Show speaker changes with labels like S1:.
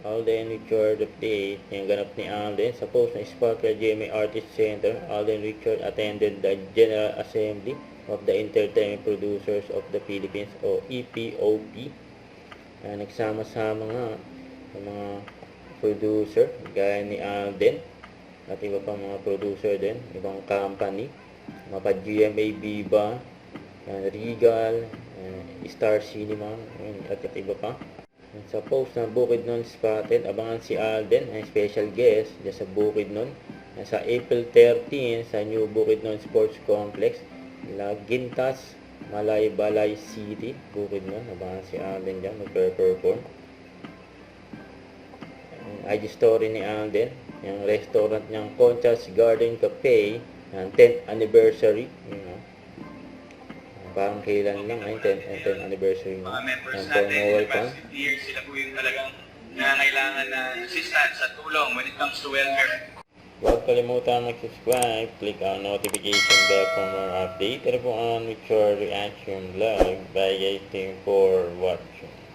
S1: Alden Richard update. Yung ganap ni Alden. Sa post ng Sparkle GMA Artist Center, Alden Richard attended the General Assembly of the Entertainment Producers of the Philippines o EPOP. Nagsama-sama nga sa mga producer gaya ni Alden at iba pang mga producer din, ibang company, mga GMA Viva, Regal, Star Cinema, at iba pa. Sa post ng Bukidnon Spotted, abangan si Alden, ang special guest dyan sa Bukidnon. Sa April 13 sa New Bukidnon Sports Complex, Gintas, Balay City, Bukidnon. Abangan si Alden dyan, mag-perform. IG story ni Alden, yung restaurant niyang Concha's Garden Cafe, 10th anniversary. Parang kailan lang, 10th anniversary
S2: mga members natin in the past 50 years, sila po yung talagang nangangailangan ng assistance at tulong when it comes to welfare.
S1: Huwag kalimutan mag-subscribe, click ang notification bell for more update. Ito po ang Richard Reaction Vlog. Bye guys, thank you for watching.